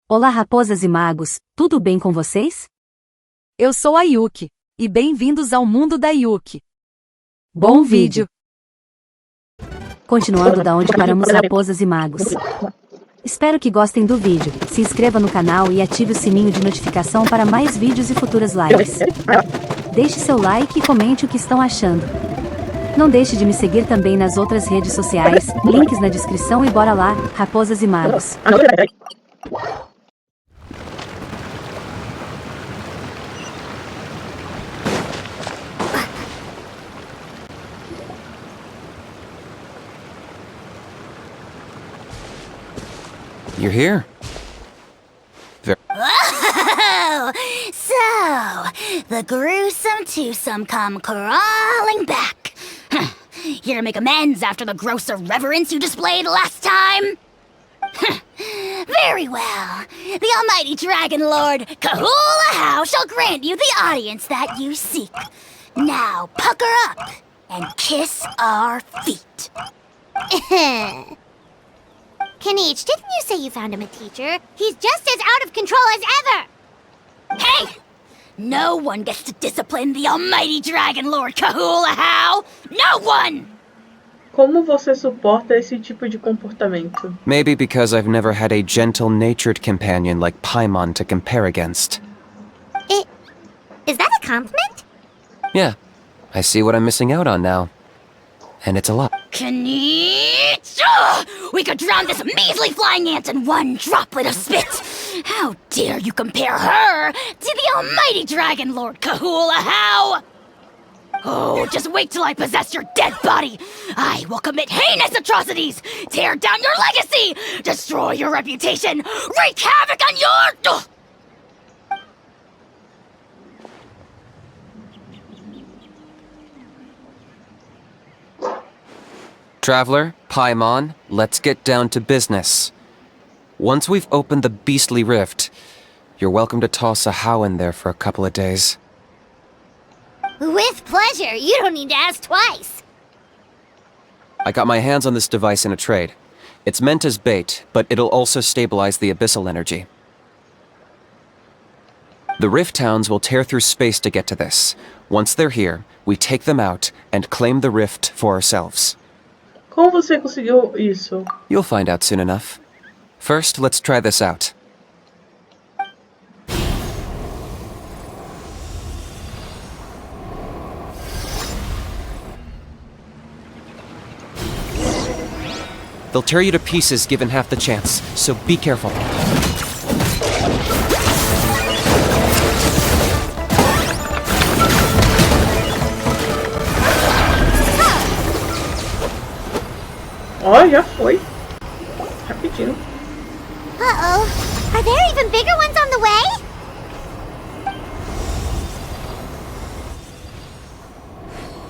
Olá raposas e magos, tudo bem com vocês? Eu sou a Yuki, e bem-vindos ao mundo da Yuki. Bom vídeo! Continuando da onde paramos raposas e magos. Espero que gostem do vídeo, se inscreva no canal e ative o sininho de notificação para mais vídeos e futuras lives. Deixe seu like e comente o que estão achando. Não deixe de me seguir também nas outras redes sociais, links na descrição e bora lá, raposas e magos. You're here? Oh, so, the gruesome twosome come crawling back. Here to make amends after the gross irreverence you displayed last time? Very well. The almighty Dragon Lord, Kahula How, shall grant you the audience that you seek. Now, pucker up and kiss our feet. Kinich, didn't you say you found him a teacher? He's just as out of control as ever! Hey! No one gets to discipline the almighty Dragon Lord Kahula How! No one! Como você suporta esse tipo de comportamento? Maybe because I've never had a gentle-natured companion like Paimon to compare against. Is that a compliment? Yeah, I see what I'm missing out on now. And it's a lot. Kinich! We could drown this measly flying ant in one droplet of spit! How dare you compare her to the almighty Dragon Lord Kahula How! Oh, just wait till I possess your dead body! I will commit heinous atrocities! Tear down your legacy! Destroy your reputation! Wreak havoc on your... Traveler, Paimon, let's get down to business. Once we've opened the beastly rift, you're welcome to toss a how in there for a couple of days. With pleasure. You don't need to ask twice. I got my hands on this device in a trade. It's meant as bait, but it'll also stabilize the abyssal energy. The rift towns will tear through space to get to this. Once they're here, we take them out and claim the rift for ourselves. Como você conseguiu isso? You'll find out soon enough. First, let's try this out. They'll tear you to pieces given half the chance, so be careful. Ó, já foi. Rapidinho. Uh-oh. Are there even bigger ones on the way?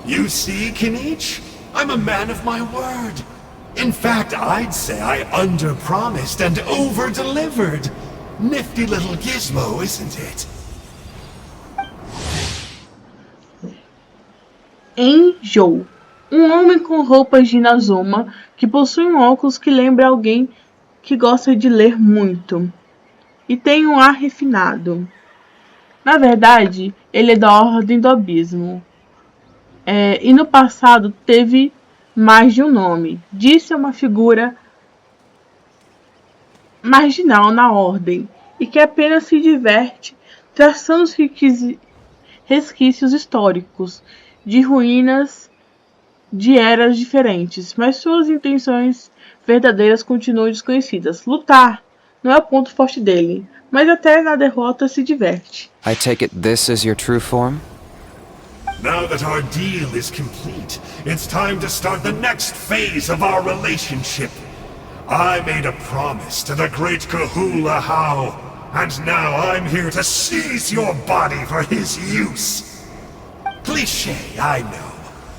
You see, Kinich? I'm a man of my word. In fact, I'd say I under-promised and over-delivered. Nifty little gizmo, isn't it? Enjou. Homem com roupas de Nazoma que possui um óculos que lembra alguém que gosta de ler muito. E tem um ar refinado. Na verdade, ele é da Ordem do Abismo. E no passado teve mais de um nome. Disse uma figura marginal na Ordem e que apenas se diverte traçando os resquícios históricos de ruínas de eras diferentes, mas suas intenções verdadeiras continuam desconhecidas. Lutar não é o ponto forte dele, mas até na derrota se diverte. I take it this is your true form? Now that our deal is complete, it's time to start the next phase of our relationship. I made a promise to the great Kahula How, and now I'm here to seize your body for his use. Cliché, I know.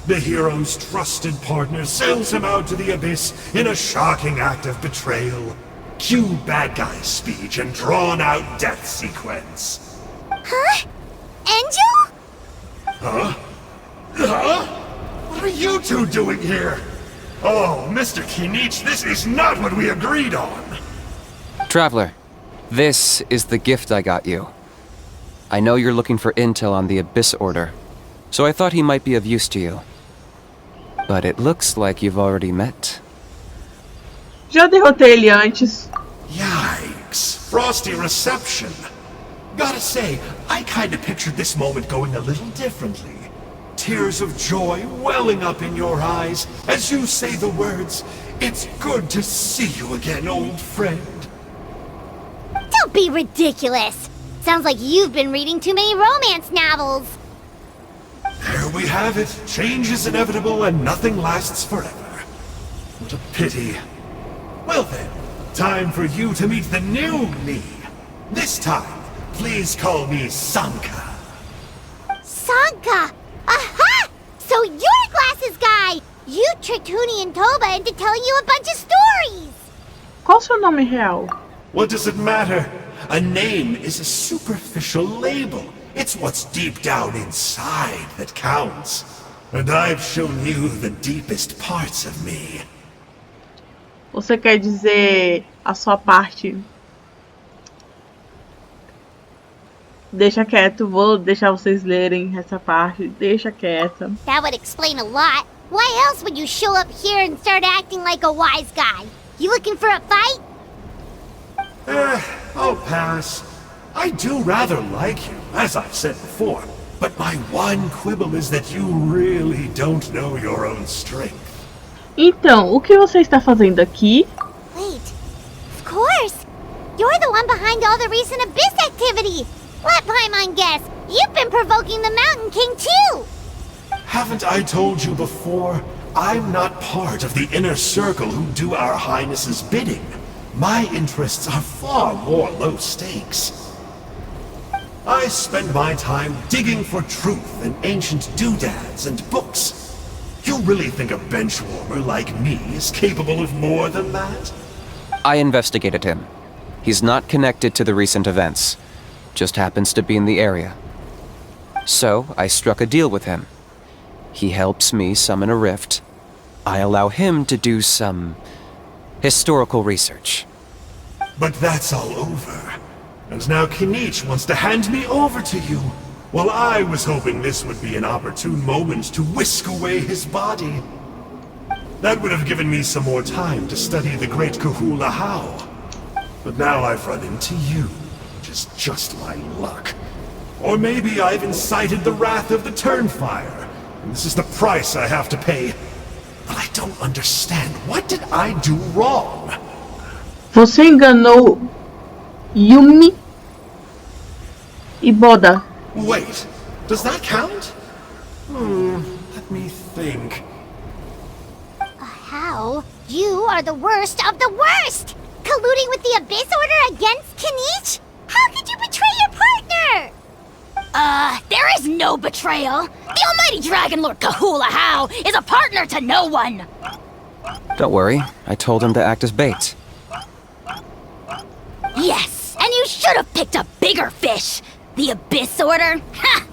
The hero's trusted partner sells him out to the abyss in a shocking act of betrayal. Cue bad guy speech and drawn-out death sequence. Huh? Angel? Huh? Huh? What are you two doing here? Oh, Mr. Kinich, this is not what we agreed on. Traveler, This is the gift I got you. I know you're looking for intel on the Abyss Order, so I thought he might be of use to you. But it looks like you've already met. Já derrotei ele antes. Yikes. Frosty reception. Gotta say, I kinda pictured this moment going a little differently. Tears of joy welling up in your eyes as you say the words, "It's good to see you again, old friend." Don't be ridiculous. Sounds like you've been reading too many romance novels. There we have it. Change is inevitable and nothing lasts forever. What a pity. Well then, time for you to meet the new me. This time, please call me Sanka. Sanka! Aha! So you're Glasses Guy! You tricked Huni and Toba into telling you a bunch of stories! Qual o seu nome real? What does it matter? A name is a superficial label. It's what's deep down inside that counts. And I've shown you the deepest parts of me. Você quer dizer a sua parte? Deixa quieto, vou deixar vocês lerem essa parte. Deixa quieta. That would explain a lot. Why else would you show up here and start acting like a wise guy? You looking for a fight? I'll pass. I do rather like you, as I've said before. But my one quibble is that you really don't know your own strength. Então, o que você está fazendo aqui? Wait, of course! You're the one behind all the recent Abyss activity! Let Paimon guess, you've been provoking the Mountain King too! Haven't I told you before? I'm not part of the inner circle who do our Highness's bidding. My interests are far more low stakes. I spend my time digging for truth in ancient doodads and books. You really think a benchwarmer like me is capable of more than that? I investigated him. He's not connected to the recent events. Just happens to be in the area. So, I struck a deal with him. He helps me summon a rift. I allow him to do some historical research. But that's all over. And now Kinich wants to hand me over to you. Well, I was hoping this would be an opportune moment to whisk away his body. That would have given me some more time to study the great Kahula How. But now I've run into you, which is just my luck. Or maybe I've incited the wrath of the Turnfire, and this is the price I have to pay. But I don't understand. What did I do wrong? Você enganou Yumi e Boda. Wait, does that count? Let me think. How? You are the worst of the worst! Colluding with the Abyss Order against Kinich? How could you betray your partner? There is no betrayal. The almighty Dragon Lord Kahula How is a partner to no one. Don't worry, I told him to act as bait. Yes, and you should have picked a bigger fish. The Abyss Order? Ha!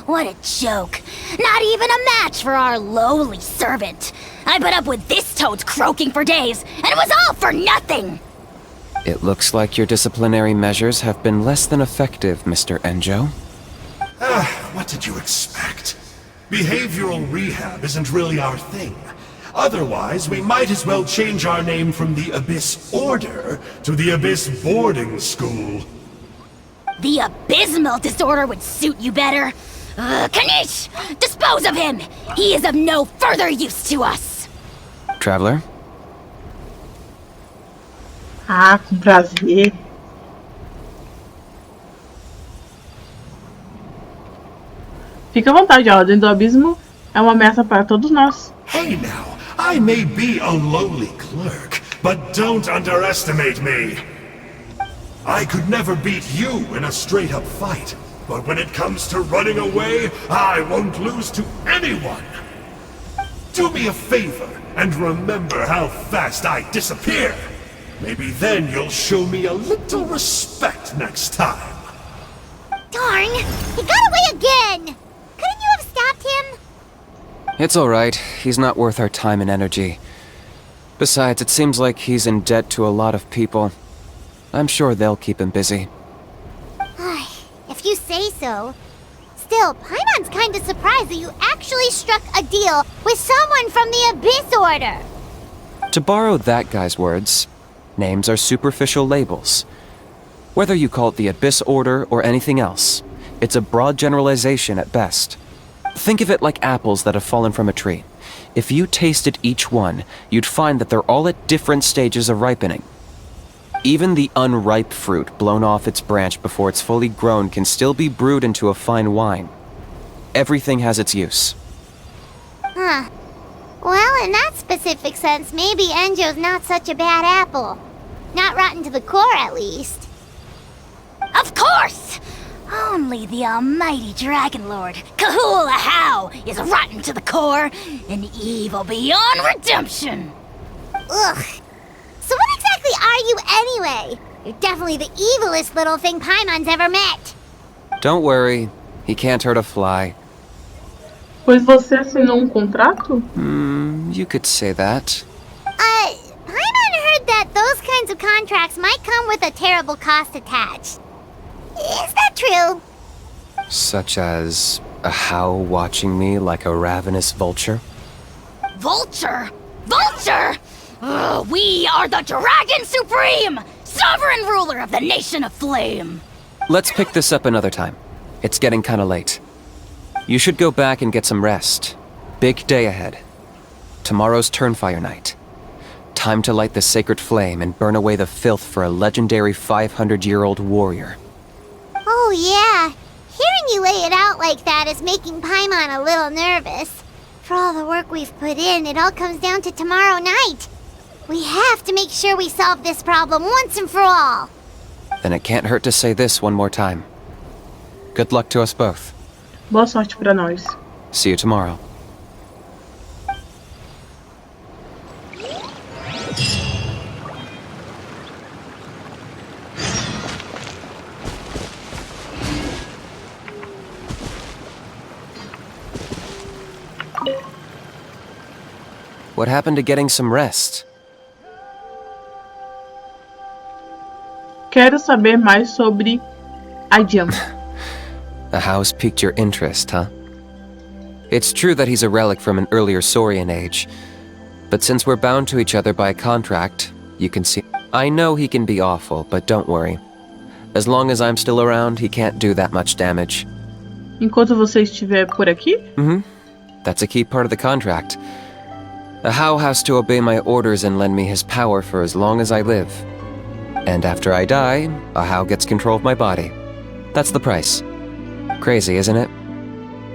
What a joke. Not even a match for our lowly servant. I put up with this toad's croaking for days, and it was all for nothing. It looks like your disciplinary measures have been less than effective, Mr. Enjo. What did you expect? Behavioral rehab isn't really our thing. Otherwise, we might as well change our name from the Abyss Order to the Abyss Boarding School. The abysmal disorder would suit you better. Kanish! Dispose of him! He is of no further use to us! Traveler? Ah, com prazer. Fica à vontade, a Ordem do Abismo é uma ameaça para todos nós. Hey now, I may be a lowly clerk, but don't underestimate me. I could never beat you in a straight-up fight, but when it comes to running away, I won't lose to anyone. Do me a favor and remember how fast I disappear. Maybe then you'll show me a little respect next time. Darn! He got away again! Couldn't you have stopped him? It's alright, he's not worth our time and energy. Besides, it seems like he's in debt to a lot of people. I'm sure they'll keep him busy. If you say so. Still, Paimon's kinda surprised that you actually struck a deal with someone from the Abyss Order. To borrow that guy's words, names are superficial labels. Whether you call it the Abyss Order or anything else, it's a broad generalization at best. Think of it like apples that have fallen from a tree. If you tasted each one, you'd find that they're all at different stages of ripening. Even the unripe fruit blown off its branch before it's fully grown can still be brewed into a fine wine. Everything has its use. Huh. Well, in that specific sense, maybe Enjo's not such a bad apple. Not rotten to the core, at least. Of course! Only the almighty Dragon Lord, Kahula How, is rotten to the core and evil beyond redemption. Ugh. So what exactly are you anyway? You're definitely the evilest little thing Paimon's ever met. Don't worry, he can't hurt a fly. Pois você assinou contrato? You could say that. Paimon heard that those kinds of contracts might come with a terrible cost attached. Is that true? Such as a How watching me like a ravenous vulture? Vulture? Vulture? We are the Dragon Supreme, sovereign ruler of the Nation of Flame. Let's pick this up another time. It's getting kinda late. You should go back and get some rest. Big day ahead. Tomorrow's Turnfire night. Time to light the sacred flame and burn away the filth for a legendary 500-year-old warrior. Oh yeah. Hearing you lay it out like that is making Paimon a little nervous. For all the work we've put in, it all comes down to tomorrow night. We have to make sure we solve this problem once and for all. Then it can't hurt to say this one more time. Good luck to us both. Boa sorte pra nós. See you tomorrow. What happened to getting some rest? Quero saber mais sobre a Jam. The house piqued your interest, huh? It's true that he's a relic from an earlier Saurian age, but since we're bound to each other by contract, you can see... I know he can be awful, but don't worry. As long as I'm still around, he can't do that much damage. Enquanto você estiver por aqui? That's a key part of the contract. The How has to obey my orders and lend me his power for as long as I live. And after I die, a How gets control of my body. That's the price. Crazy, isn't it?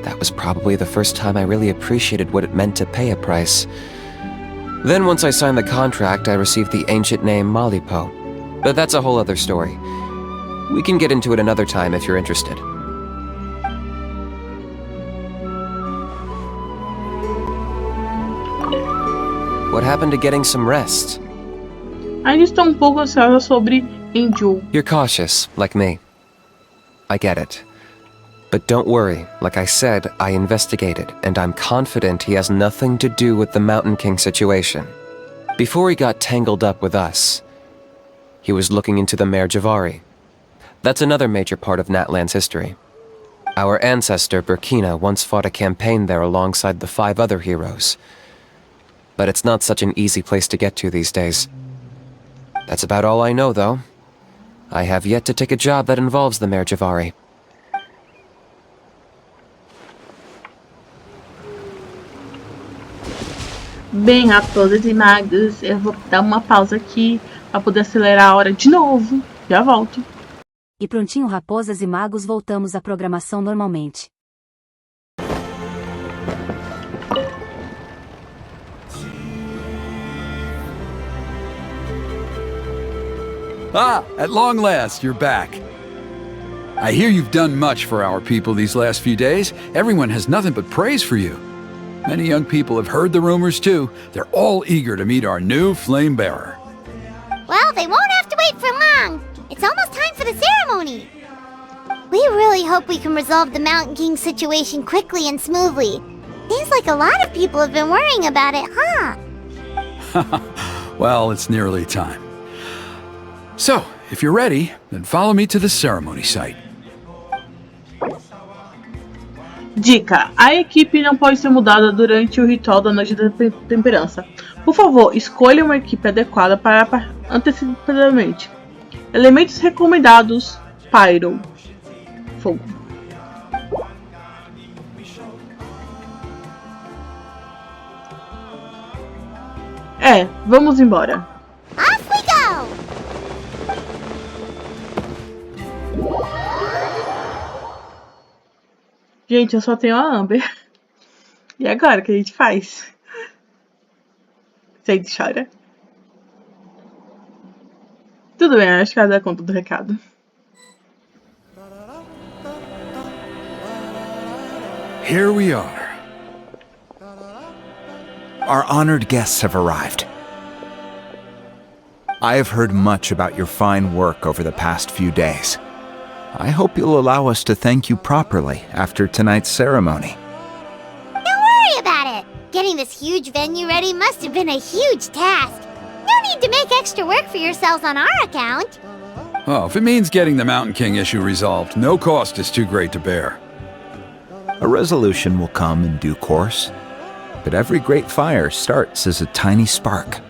That was probably the first time I really appreciated what it meant to pay a price. Then once I signed the contract, I received the ancient name Malipo. But that's a whole other story. We can get into it another time if you're interested. What happened to getting some rest? Ainda estou pouco ansiosa sobre Enjo. You're cautious, like me. I get it. But don't worry, like I said, I investigated, and I'm confident he has nothing to do with the Mountain King situation. Before he got tangled up with us, he was looking into the Mare Javari. That's another major part of Natlan's history. Our ancestor, Burkina, once fought a campaign there alongside the 5 other heroes. But it's not such an easy place to get to these days. That's about all I know, though. I have yet to take a job that involves the Mare Javari. Bem, raposas e magos, eu vou dar uma pausa aqui para poder acelerar a hora de novo. Já volto. E prontinho, raposas e magos, voltamos à programação normalmente. Ah, at long last, you're back. I hear you've done much for our people these last few days. Everyone has nothing but praise for you. Many young people have heard the rumors too. They're all eager to meet our new flame bearer. Well, they won't have to wait for long. It's almost time for the ceremony. We really hope we can resolve the Mountain King situation quickly and smoothly. Seems like a lot of people have been worrying about it, huh? Well, it's nearly time. So, If you're ready, then follow me to the ceremony site. Dica: a equipe não pode ser mudada durante o ritual da Noite da Temperança. Por favor, escolha uma equipe adequada para antecipadamente. Elementos recomendados: Pyro, fogo. Vamos embora. Off we go! Gente, eu só tenho a Amber. E agora, o que a gente faz? A gente chora. Tudo bem, acho que ela dá conta do recado. Here we are. Our honored guests have arrived. I have heard much about your fine work over the past few days. I hope you'll allow us to thank you properly after tonight's ceremony. Don't worry about it. Getting this huge venue ready must have been a huge task. No need to make extra work for yourselves on our account. Oh, if it means getting the Mountain King issue resolved, no cost is too great to bear. A resolution will come in due course, but every great fire starts as a tiny spark.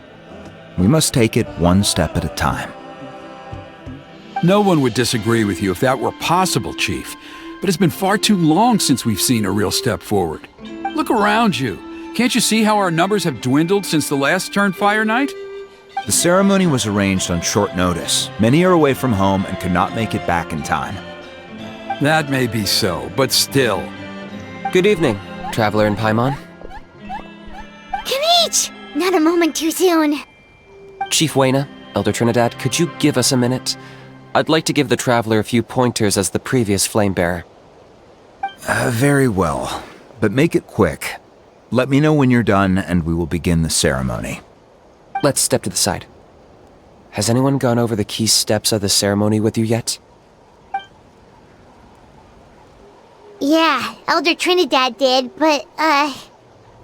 We must take it one step at a time. No one would disagree with you if that were possible, Chief, but it's been far too long since we've seen a real step forward. Look around you. Can't you see how our numbers have dwindled since the last Turnfire night? The ceremony was arranged on short notice. Many are away from home and could not make it back in time. That may be so, but still. Good evening, Traveler and Paimon. Kanich! Not a moment too soon. Chief Wayna, Elder Trinidad, could you give us a minute? I'd like to give the Traveler a few pointers as the previous Flamebearer. Very well, but make it quick. Let me know when you're done and we will begin the ceremony. Let's step to the side. Has anyone gone over the key steps of the ceremony with you yet? Yeah, Elder Trinidad did, but,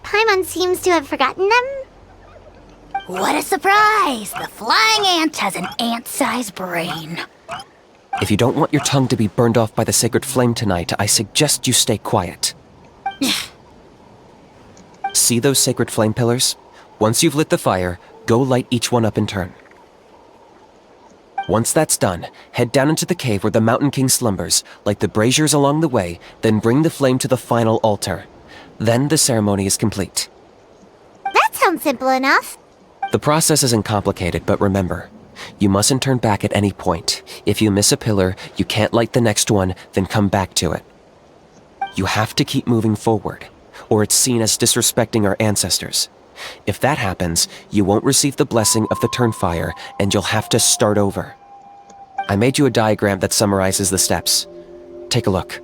Paimon seems to have forgotten them. What a surprise! The flying ant has an ant-sized brain. If you don't want your tongue to be burned off by the sacred flame tonight, I suggest you stay quiet. See those sacred flame pillars? Once you've lit the fire, go light each one up in turn. Once that's done, head down into the cave where the Mountain King slumbers, light the braziers along the way, then bring the flame to the final altar. Then the ceremony is complete. That sounds simple enough. The process isn't complicated, but remember, you mustn't turn back at any point. If you miss a pillar, you can't light the next one, then come back to it. You have to keep moving forward, or it's seen as disrespecting our ancestors. If that happens, you won't receive the blessing of the Turnfire, and you'll have to start over. I made you a diagram that summarizes the steps. Take a look.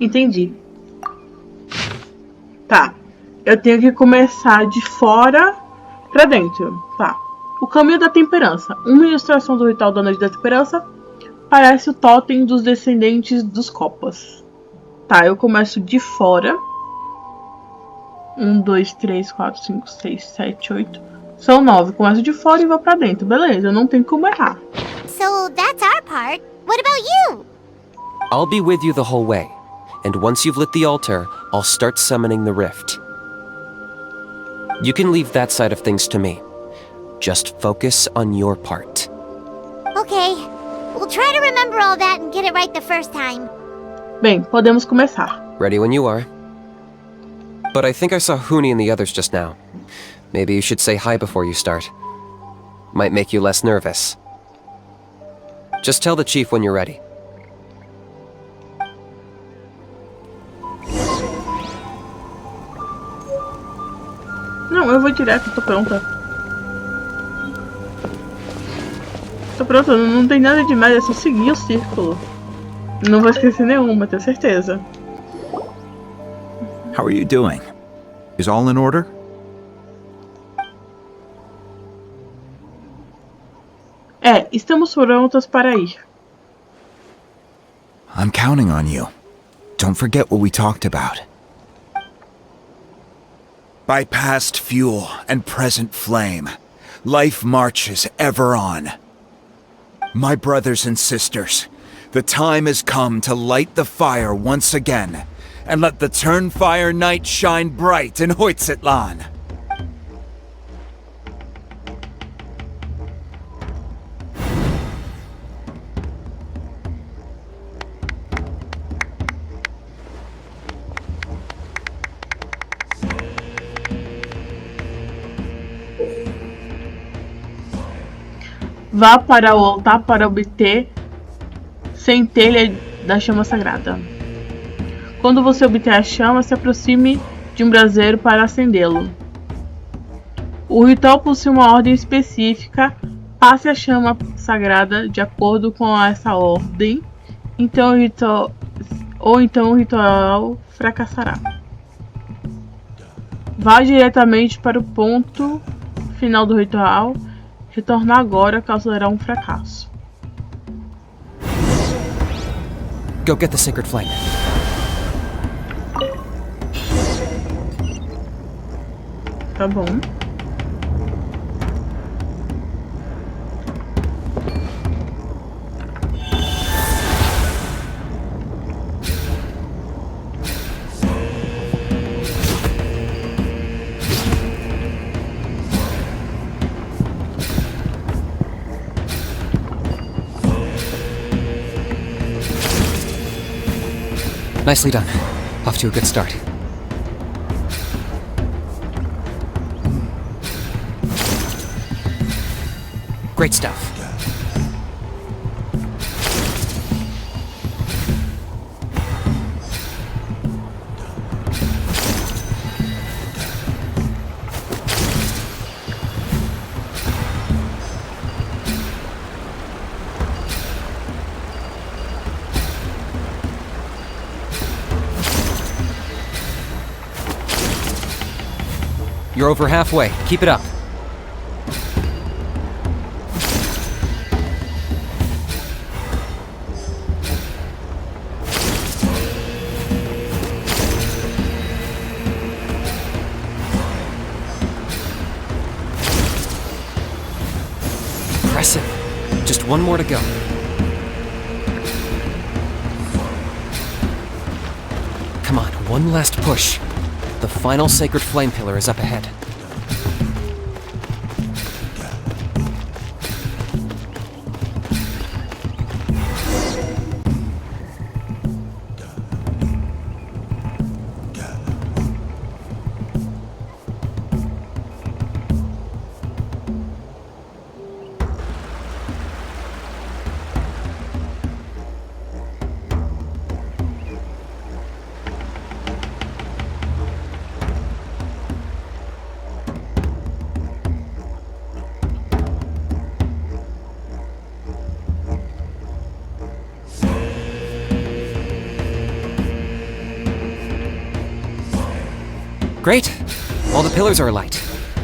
Entendi. Tá. Eu tenho que começar de fora pra dentro. Tá. O caminho da temperança. Uma ilustração do ritual da Noite da Temperança. Parece o totem dos descendentes dos Copas. Tá, eu começo de fora. 1, 2, 3, 4, 5, 6, 7, 8. São 9. Começo de fora e vou pra dentro. Beleza, não tem como errar. So that's our part. What about you? I'll be with you the whole way, and once you've lit the altar, I'll start summoning the rift. You can leave that side of things to me. Just focus on your part. Okay. We'll try to remember all that and get it right the first time. Bem, podemos começar. Ready when you are. But I think I saw Huni and the others just now. Maybe you should say hi before you start. Might make you less nervous. Just tell the chief when you're ready. Não, eu vou direto, tô pronta. Tô pronta, não tem nada demais, é só seguir o círculo. Não vou esquecer nenhuma, tenho certeza. How are you doing? Is all in order? Estamos prontas para ir. I'm counting on you. Don't forget what we talked about. By past fuel and present flame, life marches ever on. My brothers and sisters, the time has come to light the fire once again, and let the Turnfire night shine bright in Hoytzitlan. Vá para o altar para obter centelha da chama sagrada. Quando você obter a chama, se aproxime de um braseiro para acendê-lo. O ritual possui uma ordem específica. Passe a chama sagrada de acordo com essa ordem, então o ritual fracassará. Vá diretamente para o ponto final do ritual. Retornar agora causará um fracasso. Go get the sacred flame. Tá bom. Nicely done. Off to a good start. Great stuff. You're over halfway. Keep it up. Impressive. Just one more to go. Come on, one last push. The final sacred flame pillar is up ahead. Great! All the pillars are alight.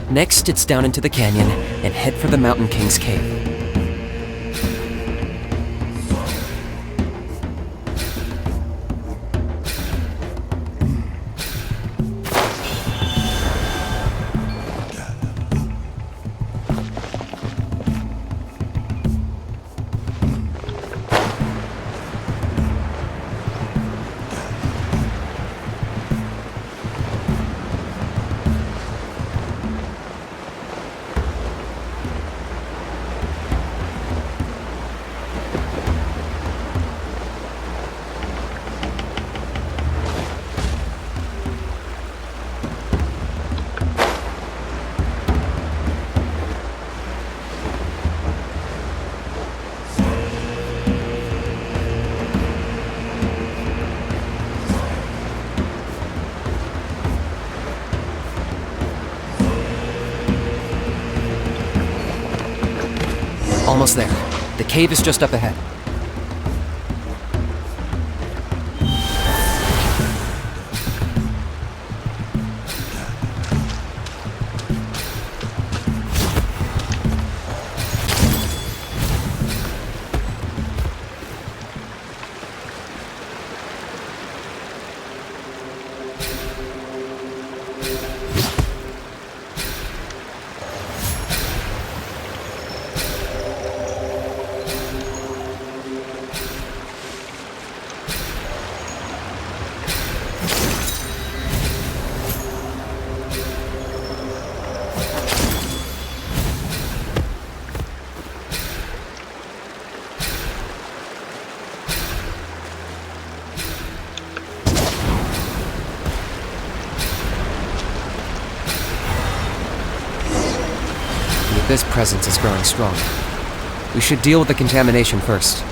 Next, it's down into the canyon and head for the Mountain King's cave. Almost there. The cave is just up ahead. this presence is growing strong. We should deal with the contamination first.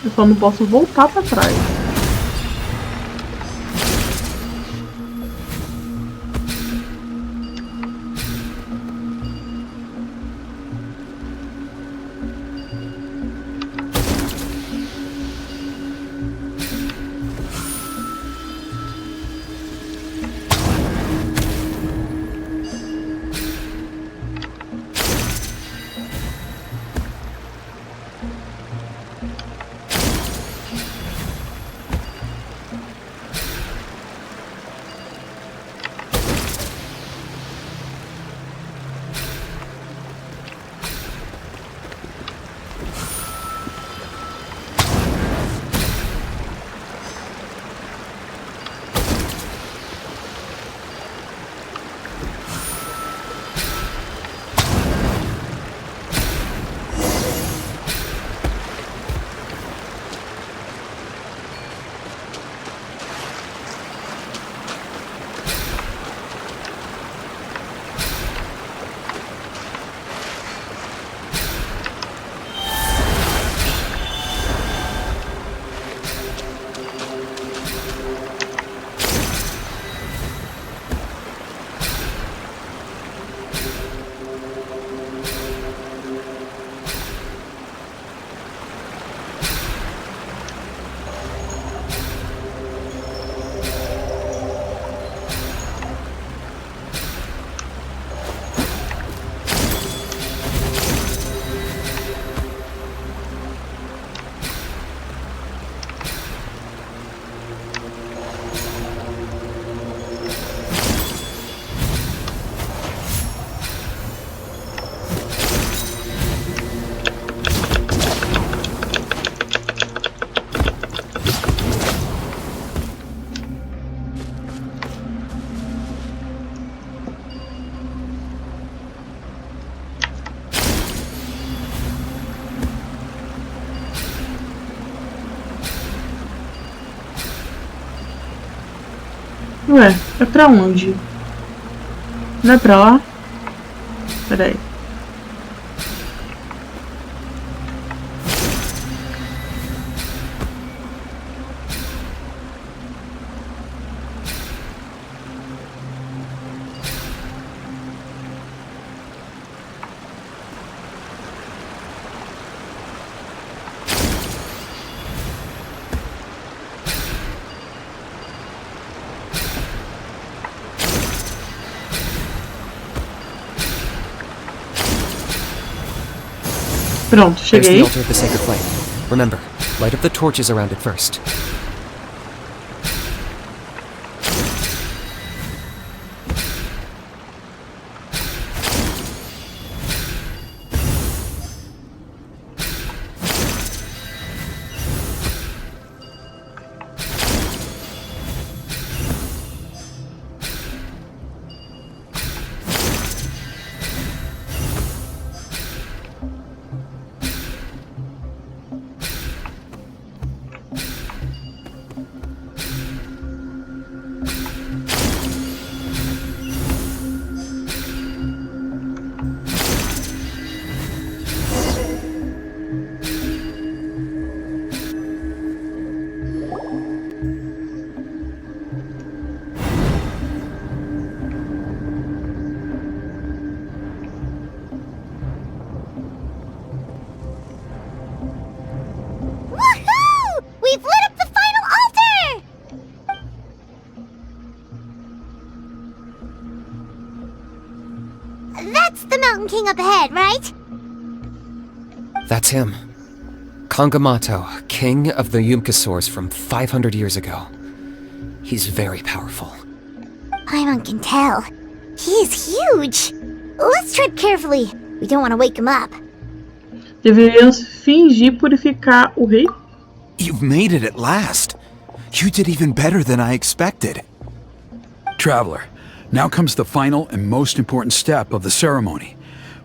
Eu só não posso voltar pra trás. Ué, é pra onde? Não é pra lá? Peraí. Pronto, There's the cheguei. altar of the sacred flame. Remember, light up the torches around it first. king up ahead, right? That's him. Kangamato, king of the Yumkasaurs from 500 years ago. He's very powerful. Paimon can tell. He is huge. Let's tread carefully. We don't want to wake him up. Deveríamos fingir purificar o rei? You've made it at last. You did even better than I expected. Traveler, now comes the final and most important step of the ceremony.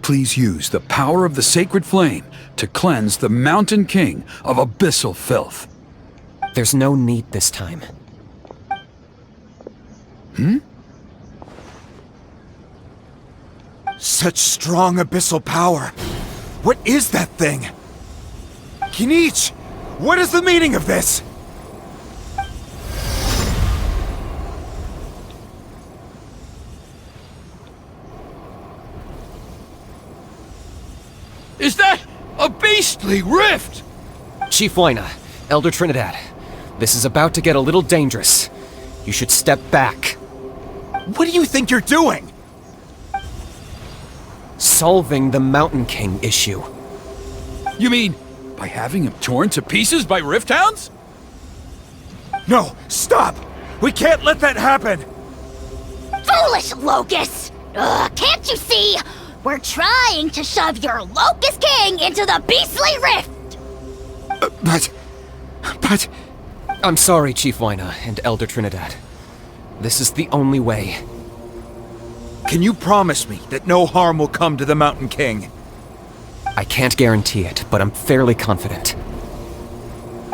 Please use the power of the sacred flame to cleanse the Mountain King of abyssal filth. There's no need this time. Such strong abyssal power. What is that thing? Kinich, what is the meaning of this? Is that a beastly rift? Chief Waina, Elder Trinidad, this is about to get a little dangerous. You should step back. What do you think you're doing? Solving the Mountain King issue. You mean by having him torn to pieces by rift hounds? No, stop! We can't let that happen! Foolish Locust! Can't you see? We're trying to shove your Locust King into the beastly rift! But... I'm sorry, Chief Waina and Elder Trinidad. This is the only way. Can you promise me that no harm will come to the Mountain King? I can't guarantee it, but I'm fairly confident.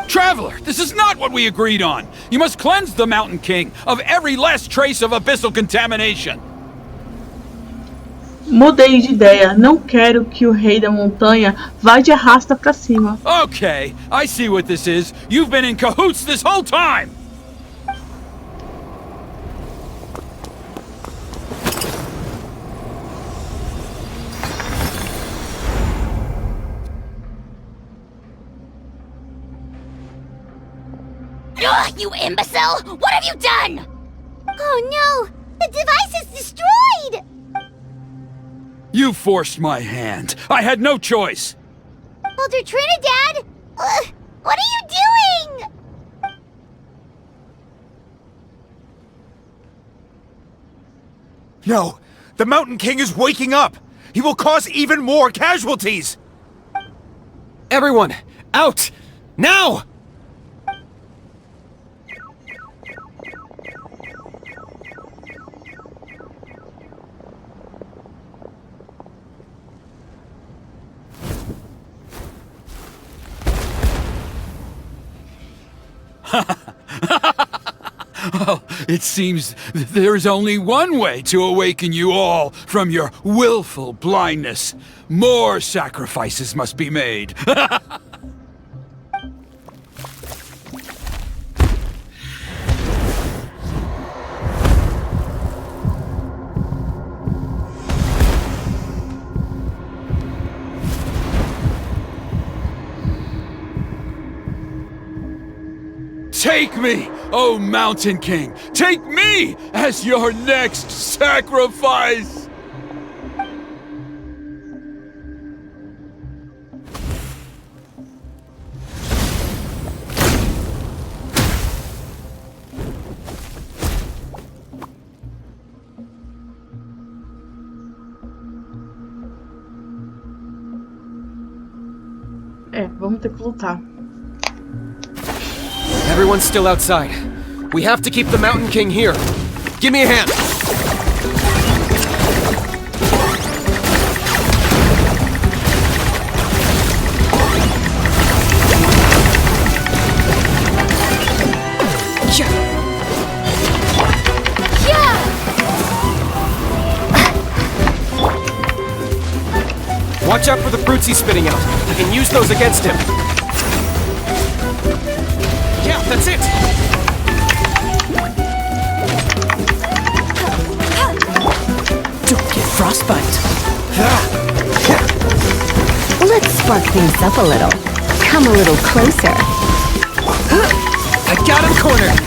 Traveler, this is not what we agreed on! You must cleanse the Mountain King of every last trace of abyssal contamination! Mudei de ideia. Não quero que o rei da montanha vá de arrasta pra cima. Okay, I see what this is. You've been in cahoots this whole time! Ugh, you imbecile! What have you done? Oh no! The device is destroyed! You forced my hand. I had no choice. Elder Trinidad! What are you doing? No! The Mountain King is waking up! He will cause even more casualties! Everyone, out! Now! Oh, it seems there's only one way to awaken you all from your willful blindness. More sacrifices must be made. Take me, O Mountain King! Take me as your next sacrifice! Vamos ter que lutar. Everyone's still outside. We have to keep the Mountain King here. Give me a hand. Watch out for the fruits he's spitting out. I can use those against him. Yeah, that's it! Don't get frostbite. Let's spark things up a little. Come a little closer. I got him cornered!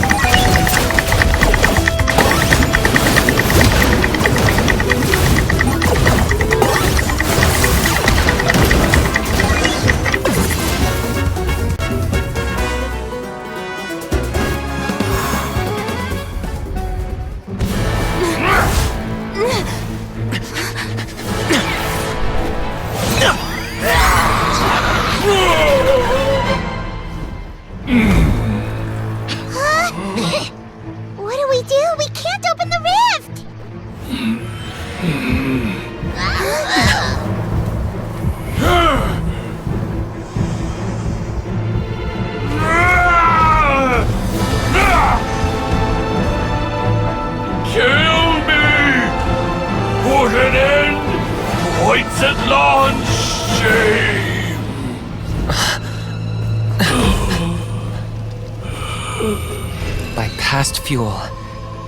past fuel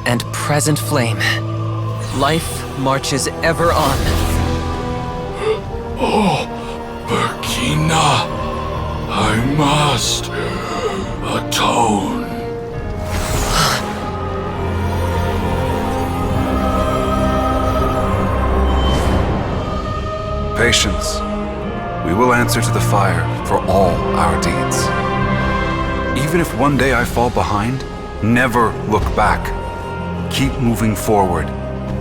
and present flame. Life marches ever on. Oh, Burkina, I must atone. Patience. We will answer to the fire for all our deeds. Even if one day I fall behind, never look back. Keep moving forward,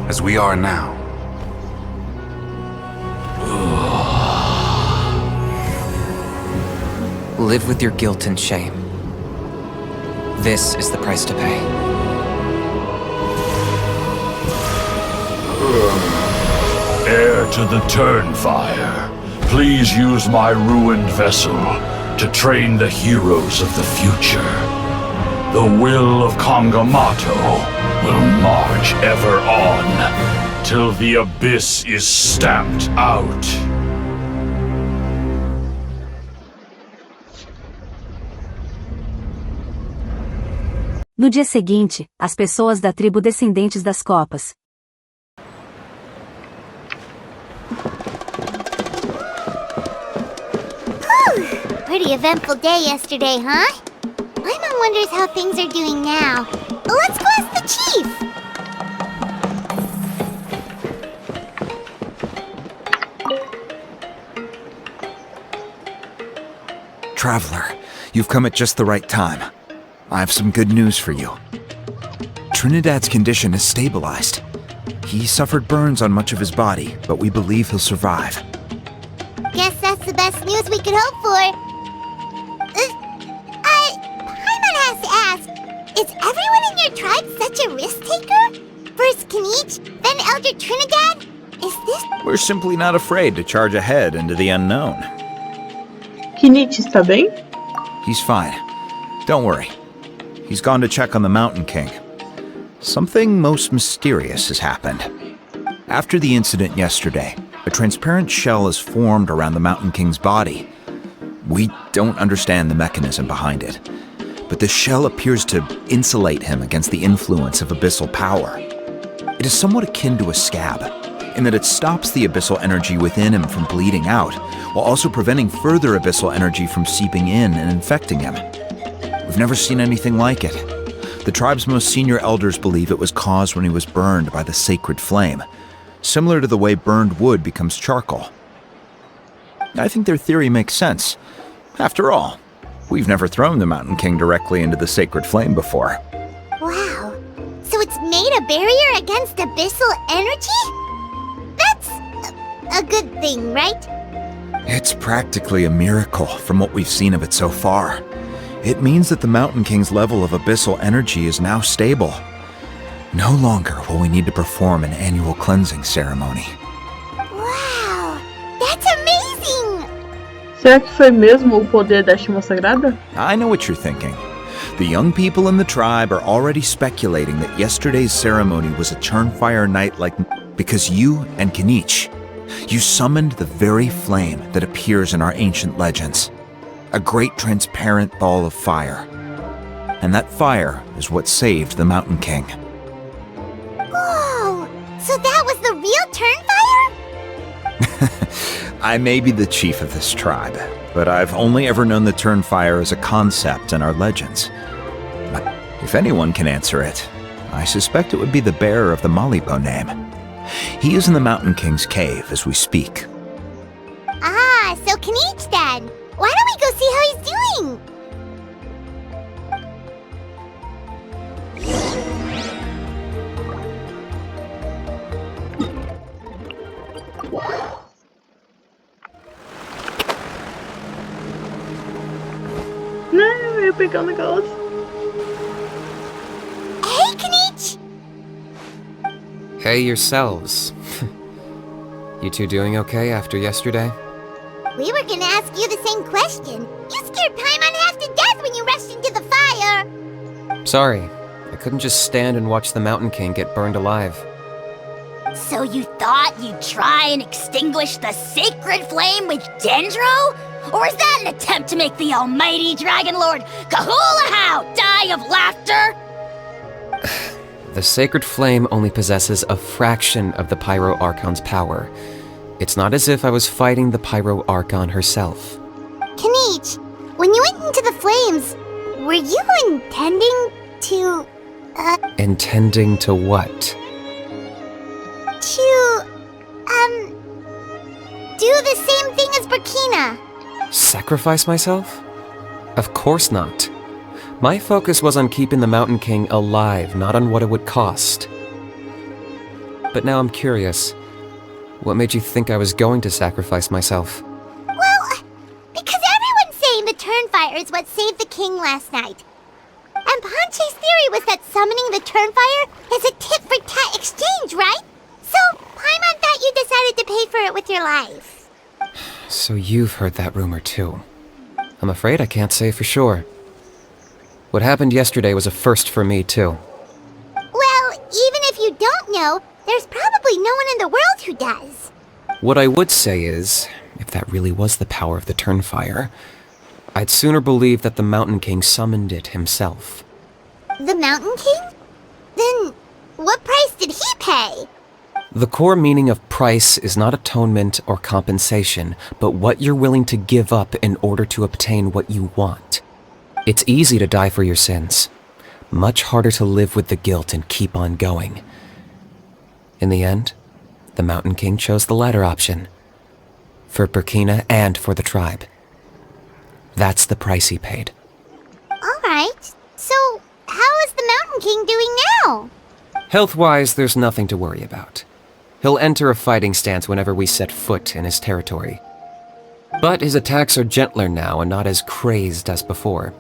as we are now. Live with your guilt and shame. This is the price to pay. Heir to the Turnfire, please use my ruined vessel to train the heroes of the future. The will of Kangamato will march ever on, till the abyss is stamped out. No dia seguinte, as pessoas da tribo Descendentes das Copas. Pretty eventful day yesterday, huh? Paimon wonders how things are doing now. Let's go ask the chief! Traveler, you've come at just the right time. I have some good news for you. Trinidad's condition has stabilized. He suffered burns on much of his body, but we believe he'll survive. Guess that's the best news we could hope for. Paimon has to ask, is everyone in your tribe such a risk-taker? First Kinich, then Elder Trinidad? Is this... We're simply not afraid to charge ahead into the unknown. Kinich está bem? He's fine. Don't worry. He's gone to check on the Mountain King. Something most mysterious has happened. After the incident yesterday, a transparent shell has formed around the Mountain King's body. We don't understand the mechanism behind it, but the shell appears to insulate him against the influence of abyssal power. It is somewhat akin to a scab, in that it stops the abyssal energy within him from bleeding out, while also preventing further abyssal energy from seeping in and infecting him. We've never seen anything like it. The tribe's most senior elders believe it was caused when he was burned by the sacred flame, similar to the way burned wood becomes charcoal. I think their theory makes sense. After all, we've never thrown the Mountain King directly into the sacred flame before. Wow. So it's made a barrier against abyssal energy? That's a good thing, right? It's practically a miracle from what we've seen of it so far. It means that the Mountain King's level of abyssal energy is now stable. No longer will we need to perform an annual cleansing ceremony. Wow, that's amazing! Será que foi mesmo o poder da chama sagrada? I know what you're thinking. The young people in the tribe are already speculating that yesterday's ceremony was a Turnfire night because you and Kinich, you summoned the very flame that appears in our ancient legends. A great transparent ball of fire. And that fire is what saved the Mountain King. Whoa! So that was the real Turnfire? I may be the chief of this tribe, but I've only ever known the Turnfire as a concept in our legends. If anyone can answer it, I suspect it would be the bearer of the Malibo name. He is in the Mountain King's cave as we speak. Ah, so Kinich then. Why don't we go see how he's doing? Não, eu ia pegar o negócio. Hey, Kinich! Hey yourselves. You two doing okay after yesterday? We were gonna ask you the same question. You scared Paimon half to death when you rushed into the fire. Sorry, I couldn't just stand and watch the Mountain King get burned alive. So you thought you'd try and extinguish the sacred flame with Dendro? Or is that an attempt to make the almighty Dragon Lord Kahulahau die of laughter? the sacred flame only possesses a fraction of the Pyro Archon's power. It's not as if I was fighting the Pyro Archon herself. Kanichi, when you went into the flames, were you intending to, Intending to what? do the same thing as Burkina? Sacrifice myself? Of course not. My focus was on keeping the Mountain King alive, not on what it would cost. But now I'm curious. What made you think I was going to sacrifice myself? Well, because everyone's saying the Turnfire is what saved the king last night. And Panche's theory was that summoning the Turnfire is a tit-for-tat exchange, right? So, Paimon thought you decided to pay for it with your life. So you've heard that rumor too. I'm afraid I can't say for sure. What happened yesterday was a first for me too. Well, even if you don't know, there's probably no one in the world who does. What I would say is, if that really was the power of the Turnfire, I'd sooner believe that the Mountain King summoned it himself. The Mountain King? Then, what price did he pay? The core meaning of price is not atonement or compensation, but what you're willing to give up in order to obtain what you want. It's easy to die for your sins. Much harder to live with the guilt and keep on going. In the end, the Mountain King chose the latter option. For Burkina and for the tribe. That's the price he paid. Alright, so how is the Mountain King doing now? Health-wise, there's nothing to worry about. He'll enter a fighting stance whenever we set foot in his territory. But his attacks are gentler now and not as crazed as before.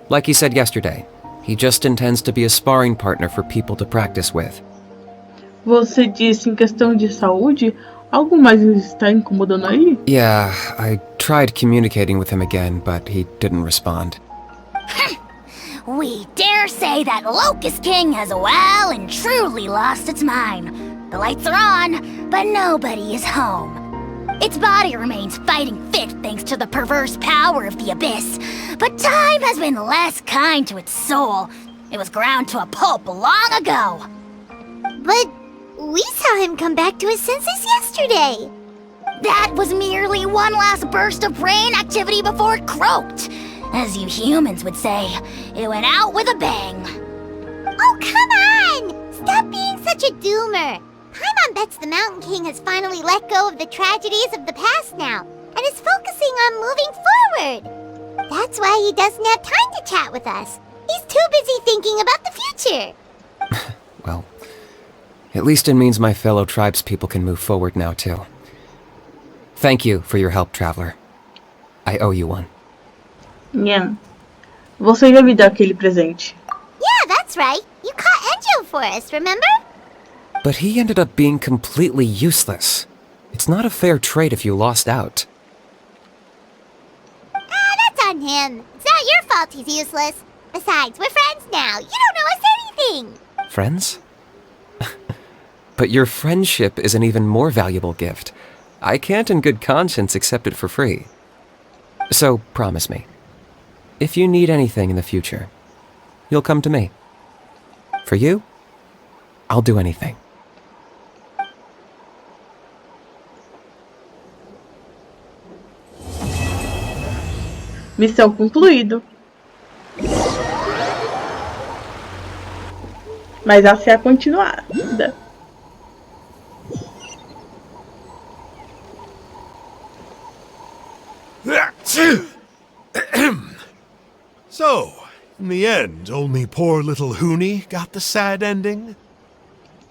Like he said yesterday, he just intends to be a sparring partner for people to practice with. Você disse em questão de saúde? Algo mais está incomodando aí? Yeah, I tried communicating with him again, but he didn't respond. We dare say that Locust King has well and truly lost its mind. The lights are on, but nobody is home. Its body remains fighting fit thanks to the perverse power of the Abyss, but time has been less kind to its soul. It was ground to a pulp long ago. But we saw him come back to his senses yesterday. That was merely one last burst of brain activity before it croaked. As you humans would say, it went out with a bang. Oh, come on! Stop being such a doomer. Paimon bets the Mountain King has finally let go of the tragedies of the past now, and is focusing on moving forward. That's why he doesn't have time to chat with us. He's too busy thinking about the future. Well, at least it means my fellow tribespeople can move forward now too. Thank you for your help, Traveler. I owe you one. Yeah. Você ia me dar aquele presente. Yeah, that's right. You caught Enjo for us, remember? But he ended up being completely useless. It's not a fair trade if you lost out. That's on him. It's not your fault he's useless. Besides, we're friends now. You don't owe us anything. Friends? But your friendship is an even more valuable gift. I can't in good conscience accept it for free. So, promise me. If you need anything in the future, you'll come to me. For you, I'll do anything. Missão concluído. Mas essa é a continuada. So, in the end, only poor little Huni got the sad ending?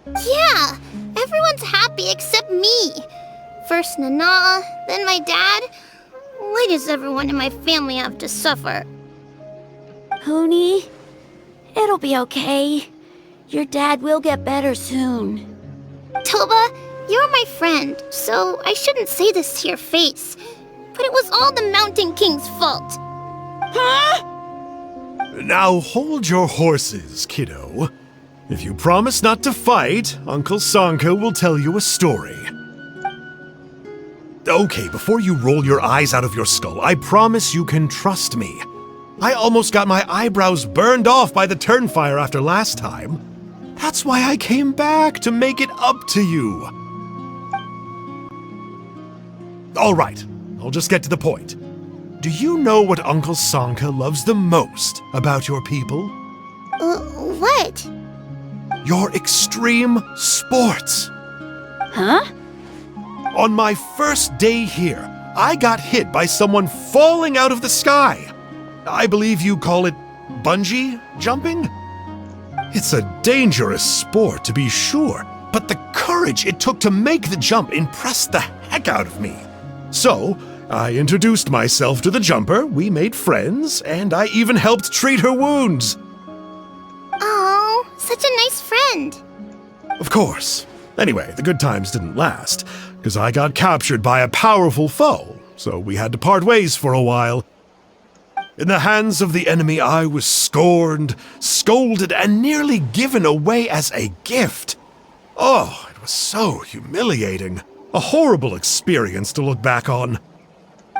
Yeah, everyone's happy except me. First Nana, then my dad. Why does everyone in my family have to suffer? Huni, it'll be okay. Your dad will get better soon. Toba, you're my friend, so I shouldn't say this to your face. But it was all the Mountain King's fault. Huh? Now hold your horses, kiddo. If you promise not to fight, Uncle Sanka will tell you a story. Okay, before you roll your eyes out of your skull, I promise you can trust me. I almost got my eyebrows burned off by the Turnfire after last time. That's why I came back, to make it up to you. All right, I'll just get to the point. Do you know what Uncle Sanka loves the most about your people? What? Your extreme sports. Huh? On my first day here, I got hit by someone falling out of the sky. I believe you call it bungee jumping? It's a dangerous sport, to be sure, but the courage it took to make the jump impressed the heck out of me. So, I introduced myself to the jumper, we made friends, and I even helped treat her wounds. Oh, such a nice friend. Of course. Anyway, the good times didn't last, because I got captured by a powerful foe, so we had to part ways for a while. In the hands of the enemy, I was scorned, scolded, and nearly given away as a gift. Oh, it was so humiliating. A horrible experience to look back on.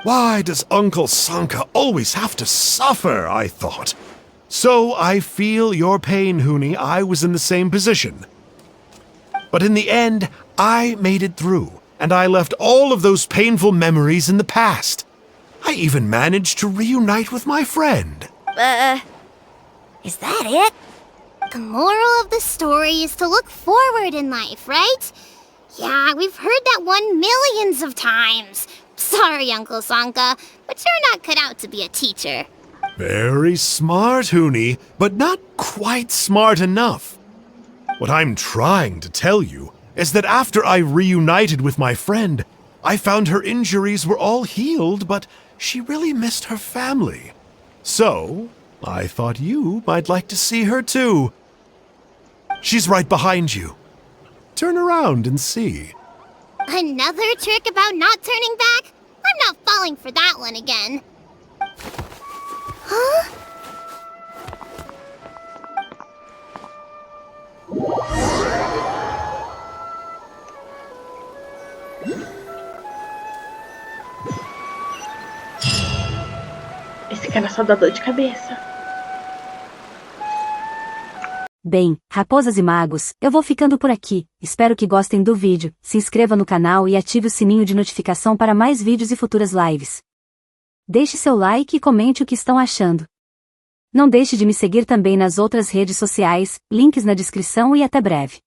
Why does Uncle Sanka always have to suffer, I thought. So I feel your pain, Huni. I was in the same position. But in the end, I made it through, and I left all of those painful memories in the past. I even managed to reunite with my friend. Is that it? The moral of the story is to look forward in life, right? Yeah, we've heard that one millions of times. Sorry, Uncle Sanka, but you're not cut out to be a teacher. Very smart, Huni, but not quite smart enough. What I'm trying to tell you is that after I reunited with my friend, I found her injuries were all healed, but she really missed her family. So, I thought you might like to see her too. She's right behind you. Turn around and see. Another trick about not turning back? I'm not falling for that one again. Huh? Esse cara só dá dor de cabeça. Bem, raposas e magos, eu vou ficando por aqui. Espero que gostem do vídeo, se inscreva no canal e ative o sininho de notificação para mais vídeos e futuras lives. Deixe seu like e comente o que estão achando. Não deixe de me seguir também nas outras redes sociais, links na descrição e até breve.